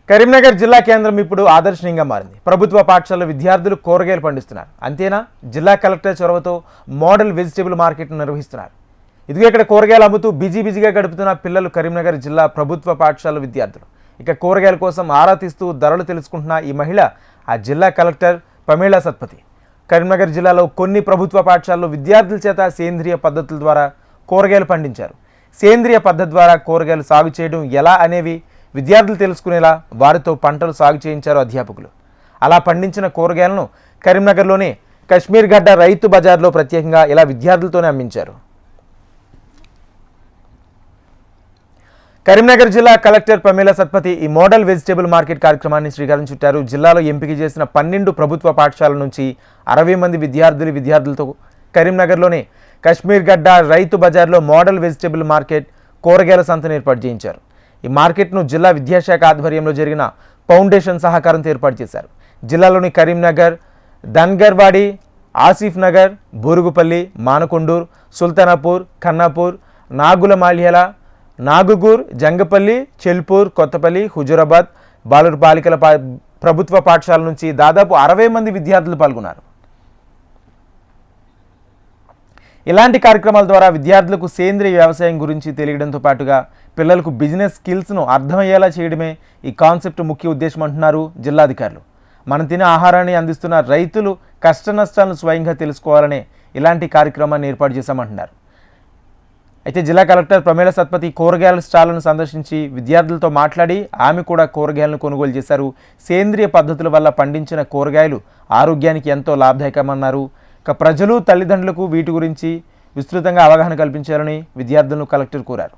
కరీంనగర్ జిల్లా కేంద్రం ఇప్పుడు ఆదర్శనీయంగా మారింది. ప్రభుత్వ పాఠశాల విద్యార్థులు కూరగాయలు పండిస్తున్నారు. అంతేనా, జిల్లా కలెక్టర్ చొరవతో మోడల్ వెజిటబుల్ మార్కెట్ను నిర్వహిస్తున్నారు. ఇదిగో ఇక్కడ కూరగాయలు అమ్ముతూ బిజీగా గడుపుతున్న పిల్లలు కరీంనగర్ జిల్లా ప్రభుత్వ పాఠశాల విద్యార్థులు. ఇక కూరగాయల కోసం ఆరా తీస్తూ ధరలు తెలుసుకుంటున్న ఈ మహిళ ఆ జిల్లా కలెక్టర్ పమేళా సత్పతి. కరీంనగర్ జిల్లాలో కొన్ని ప్రభుత్వ పాఠశాలలో విద్యార్థుల చేత సేంద్రియ పద్ధతుల ద్వారా కూరగాయలు పండించారు. సేంద్రియ పద్ధతి ద్వారా కూరగాయలు సాగు చేయడం ఎలా అనేవి విద్యార్థులు తెలుసుకునేలా వారితో పంటలు సాగు చేయించారు అధ్యాపకులు. అలా పండించిన కూరగాయలను కరీంనగర్లోని కశ్మీర్ గడ్డ రైతు బజార్లో ప్రత్యేకంగా ఇలా విద్యార్థులతోనే అమ్మించారు. కరీంనగర్ జిల్లా కలెక్టర్ పమేళా సత్పతి ఈ మోడల్ వెజిటబుల్ మార్కెట్ కార్యక్రమాన్ని శ్రీకారం చుట్టారు. జిల్లాలో ఎంపిక చేసిన 12 ప్రభుత్వ పాఠశాలల నుంచి 60 మంది విద్యార్థులతో కరీంనగర్లోని కశ్మీర్ గడ్డ రైతు బజార్లో మోడల్ వెజిటబుల్ మార్కెట్ కూరగాయల సంతను ఏర్పాటు చేయించారు. ఈ మార్కెట్ను జిల్లా విద్యాశాఖ ఆధ్వర్యంలో జరిగిన ఫౌండేషన్ సహకారంతో ఏర్పాటు చేశారు. జిల్లాలోని కరీంనగర్, ధన్గర్వాడి, ఆసిఫ్ నగర్, బూరుగుపల్లి, మానకొండూర్, సుల్తానాపూర్, ఖన్నాపూర్, నాగులమాల్యాల, నాగుగూర్, జంగపల్లి, చెల్పూర్, కొత్తపల్లి, హుజూరాబాద్ బాలుర బాలికల ప్రభుత్వ పాఠశాల నుంచి దాదాపు 60 మంది విద్యార్థులు పాల్గొన్నారు. ఇలాంటి కార్యక్రమాల ద్వారా విద్యార్థులకు సేంద్రియ వ్యవసాయం గురించి తెలియడంతో పాటుగా పిల్లలకు బిజినెస్ స్కిల్స్ను అర్థమయ్యేలా చేయడమే ఈ కాన్సెప్ట్ ముఖ్య ఉద్దేశం అంటున్నారు జిల్లాధికారులు. మనం తినే ఆహారాన్ని అందిస్తున్న రైతులు కష్ట నష్టాలను స్వయంగా తెలుసుకోవాలనే ఇలాంటి కార్యక్రమాన్ని ఏర్పాటు చేశామంటున్నారు. అయితే జిల్లా కలెక్టర్ పమేళా సత్పతి కూరగాయల స్టాళ్లను సందర్శించి విద్యార్థులతో మాట్లాడి ఆమె కూడా కూరగాయలను కొనుగోలు చేశారు. సేంద్రియ పద్ధతుల వల్ల పండించిన కూరగాయలు ఆరోగ్యానికి ఎంతో లాభదాయకమన్నారు. ఇక ప్రజలు, తల్లిదండ్రులకు వీటి గురించి విస్తృతంగా అవగాహన కల్పించాలని విద్యార్థులను కలెక్టర్ కోరారు.